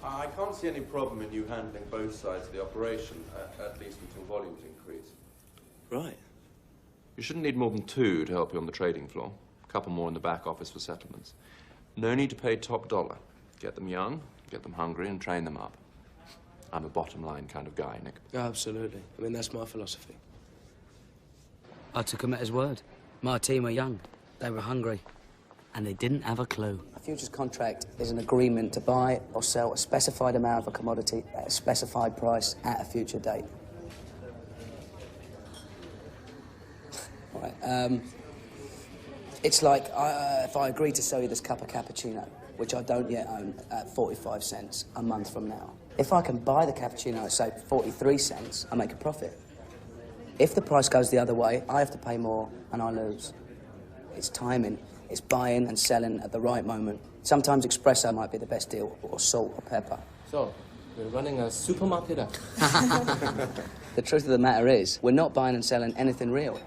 I can't see any problem in you handling both sides of the operation, at least until volumes increase. Right. You shouldn't need more than 2 to help you on the trading floor. A couple more in the back office for settlements. No need to pay top dollar. Get them young, get them hungry, and train them up. I'm a bottom-line kind of guy, Nick. Absolutely. I mean, that's my philosophy. I took him at his word. My team were young, they were hungry, and they didn't have a clue. A futures contract is an agreement to buy or sell a specified amount of a commodity at a specified price at a future date. Right, it's like if I agree to sell you this cup of cappuccino, which I don't yet own, at 45 cents a month from now. If I can buy the cappuccino at, say, 43 cents, I make a profit. If the price goes the other way, I have to pay more and I lose. It's timing. It's buying and selling at the right moment. Sometimes espresso might be the best deal, or salt or pepper. So, we're running a supermarket up. The truth of the matter is, we're not buying and selling anything real.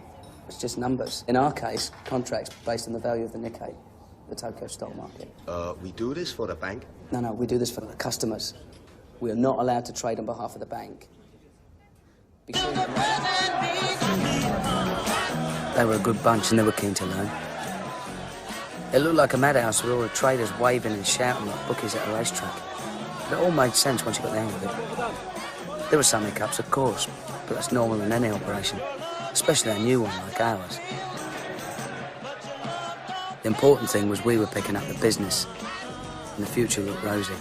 It's just numbers. In our case, contracts based on the value of the Nikkei, the Tokyo stock market. We do this for the bank? No, we do this for the customers. We are not allowed to trade on behalf of the bank. They were a good bunch and they were keen to learn. It looked like a madhouse with all the traders waving and shouting like bookies at a racetrack. But it all made sense once you got the hang of it. There were some hiccups, of course, but that's normal in any operation, especially a new one like ours. The important thing was we were picking up the business, and the future looked rosy.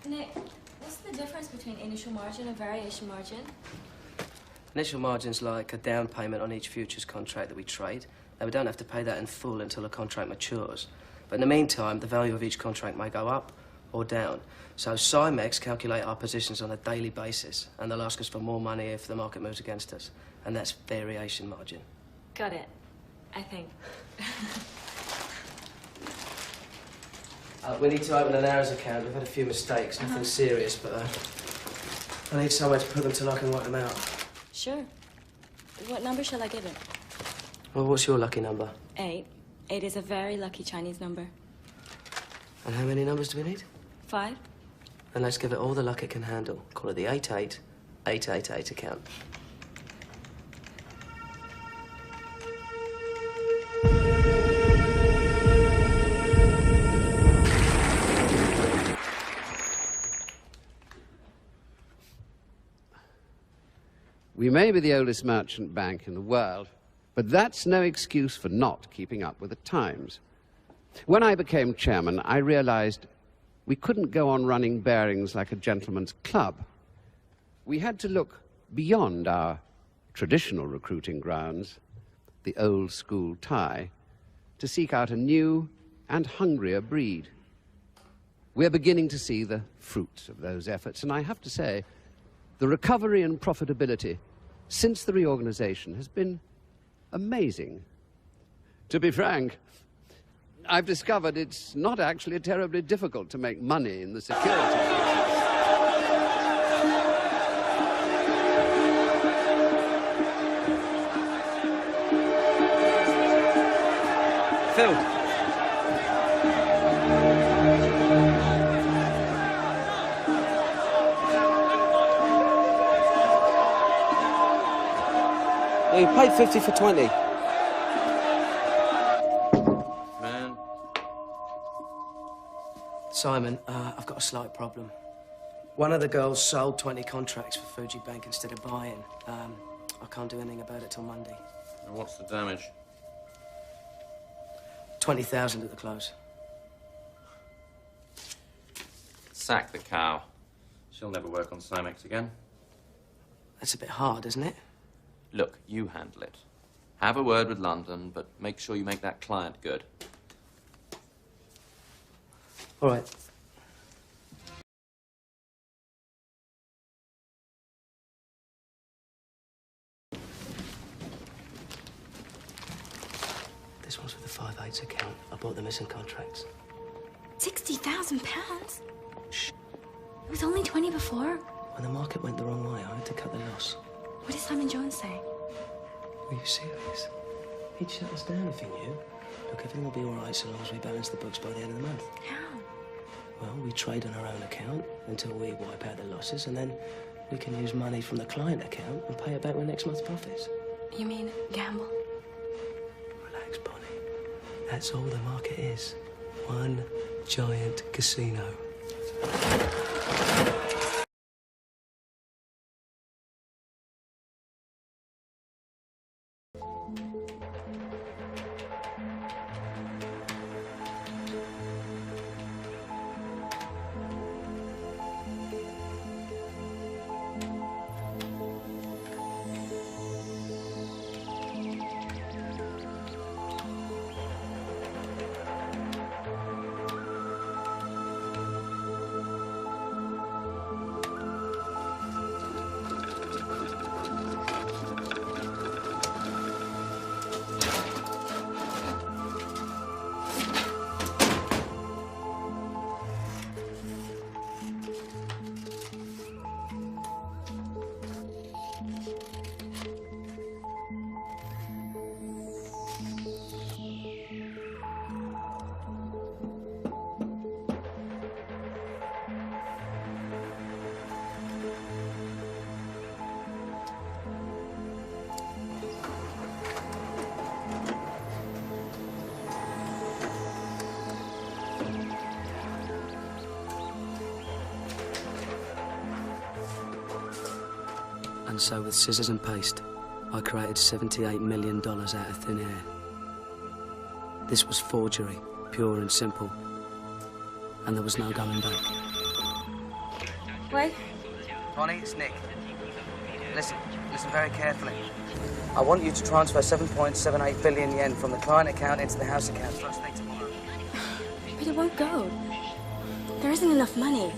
Nick, what's the difference between initial margin and variation margin? Initial margin's like a down payment on each futures contract that we trade. Now, we don't have to pay that in full until a contract matures. But in the meantime, the value of each contract may go up or down. So Cymex calculate our positions on a daily basis, and they'll ask us for more money if the market moves against us. And that's variation margin. Got it, I think. We need to open an hours account. We've had a few mistakes, nothing serious, but I need somewhere to put them till I can work them out. Sure. What number shall I give it? Well, what's your lucky number? 8. 8 is a very lucky Chinese number. And how many numbers do we need? 5. And let's give it all the luck it can handle. Call it the 88888 account. We may be the oldest merchant bank in the world, but that's no excuse for not keeping up with the times. When I became chairman, I realized we couldn't go on running Barings like a gentleman's club. We had to look beyond our traditional recruiting grounds, the old school tie, to seek out a new and hungrier breed. We're beginning to see the fruits of those efforts, and I have to say, the recovery in profitability since the reorganization has been amazing. To be frank, I've discovered it's not actually terribly difficult to make money in the security business. Phil. Yeah, you paid 50 for 20. Man. Simon, I've got a slight problem. One of the girls sold 20 contracts for Fuji Bank instead of buying. I can't do anything about it till Monday. And what's the damage? 20,000 at the close. Sack the cow. She'll never work on Cymex again. That's a bit hard, isn't it? Look, you handle it. Have a word with London, but make sure you make that client good. All right. This one's for the 5/8 account. I bought the missing contracts. £60,000? Shh. It was only 20 before. When the market went the wrong way, I had to cut the loss. What did Simon Jones say? Are you serious? He'd shut us down if he knew. Look, everything will be all right so long as we balance the books by the end of the month. How? Well, we trade on our own account until we wipe out the losses, and then we can use money from the client account and pay it back with next month's profits. You mean gamble? Relax, Bonnie. That's all the market is. One giant casino. And so with scissors and paste, I created $78 million out of thin air. This was forgery, pure and simple. And there was no going back. Wait. Bonnie, it's Nick. Listen very carefully. I want you to transfer 7.78 billion yen from the client account into the house account first thing tomorrow. But it won't go. There isn't enough money.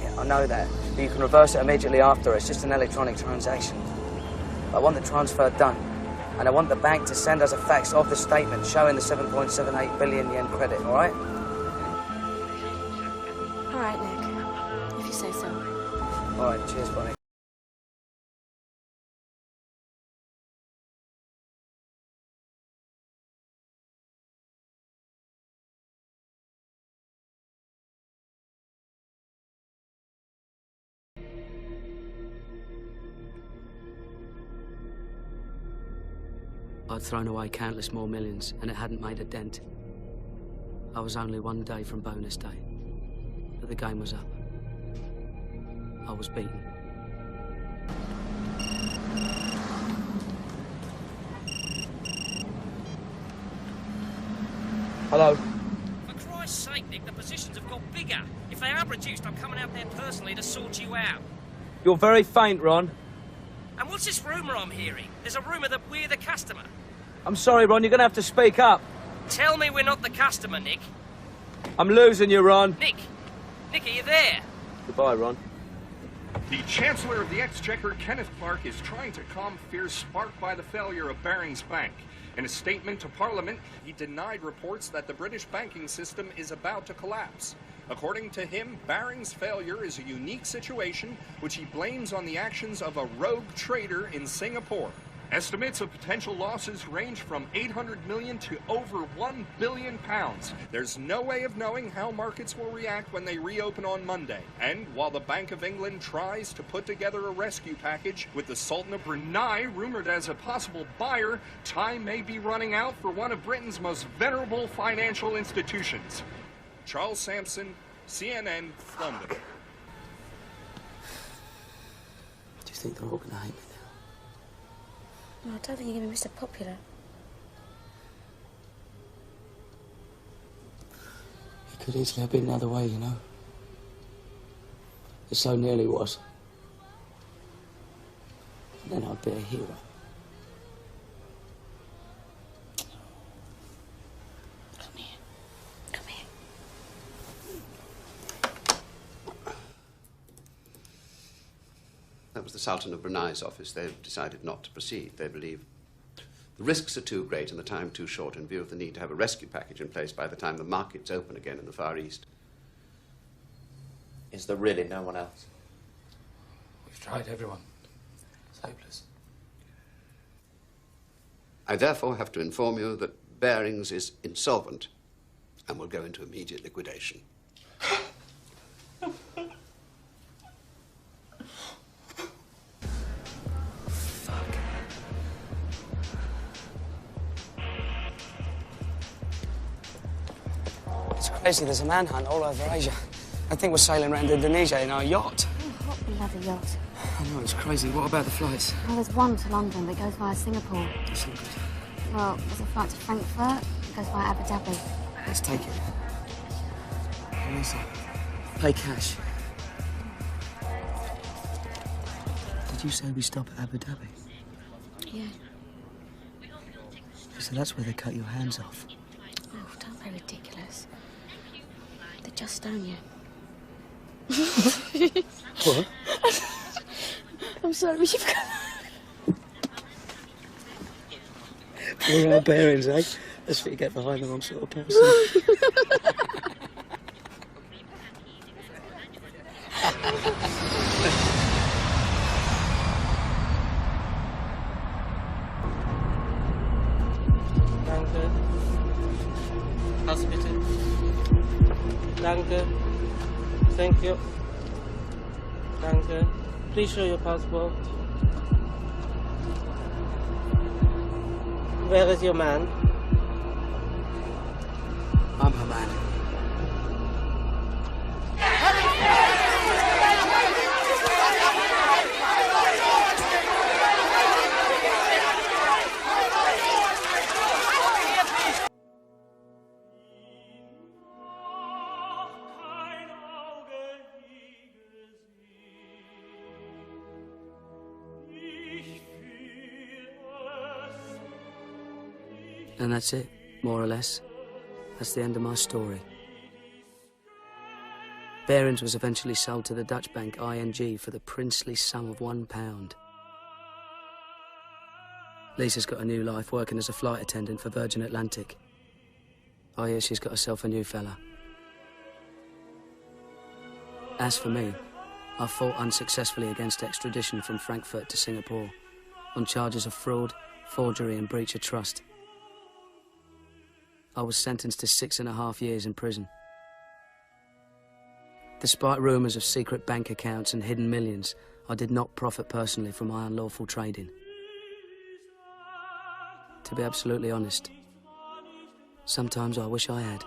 Yeah, I know that. But you can reverse it immediately after. It's just an electronic transaction. I want the transfer done. And I want the bank to send us a fax of the statement showing the 7.78 billion yen credit, all right? All right, Nick. If you say so. All right, cheers, Bonnie. I'd thrown away countless more millions, and it hadn't made a dent. I was only one day from bonus day, but the game was up. I was beaten. Hello? For Christ's sake, Nick, the positions have got bigger. If they are reduced, I'm coming out there personally to sort you out. You're very faint, Ron. And what's this rumour I'm hearing? There's a rumour that we're the customer. I'm sorry, Ron, you're gonna have to speak up. Tell me we're not the customer, Nick. I'm losing you, Ron. Nick, are you there? Goodbye, Ron. The Chancellor of the Exchequer, Kenneth Clark, is trying to calm fears sparked by the failure of Barings Bank. In a statement to Parliament, he denied reports that the British banking system is about to collapse. According to him, Barings' failure is a unique situation which he blames on the actions of a rogue trader in Singapore. Estimates of potential losses range from 800 million to over 1 billion pounds. There's no way of knowing how markets will react when they reopen on Monday. And while the Bank of England tries to put together a rescue package with the Sultan of Brunei rumored as a possible buyer, time may be running out for one of Britain's most venerable financial institutions. Charles Sampson, CNN, London. Do you think they're all going to hate me now? No, I don't think you're going to be Mr. Popular. It could easily have been the other way, you know. It so nearly was. And then I'd be a hero. Come here. Come here. That was the Sultan of Brunei's office. They've decided not to proceed. They believe The risks are too great and the time too short in view of the need to have a rescue package in place by the time the markets open again in the Far East. Is there really no one else? We've tried everyone. It's hopeless. I therefore have to inform you that Barings is insolvent and will go into immediate liquidation. It's crazy, there's a manhunt all over Asia. I think we're sailing around Indonesia in our yacht. Oh, hot bloody yacht. I know, it's crazy. What about the flights? Well, there's one to London that goes via Singapore. That's not good. Well, there's a flight to Frankfurt that goes via Abu Dhabi. Let's take it. Listen, pay cash. Did you say we stop at Abu Dhabi? Yeah. So that's where they cut your hands off. Oh, don't be ridiculous. They just stone you. What? I'm sorry, you've got... Poor old Barings, eh? That's what you get behind the wrong sort of person. Danke. Hospital. Danke. Thank you. Danke. Please show your passport. Where is your man? I'm her man. And that's it, more or less. That's the end of my story. Barings was eventually sold to the Dutch bank ING for the princely sum of £1. Lisa's got a new life working as a flight attendant for Virgin Atlantic. I hear she's got herself a new fella. As for me, I fought unsuccessfully against extradition from Frankfurt to Singapore on charges of fraud, forgery and breach of trust. I was sentenced to 6.5 years in prison. Despite rumours of secret bank accounts and hidden millions, I did not profit personally from my unlawful trading. To be absolutely honest, sometimes I wish I had.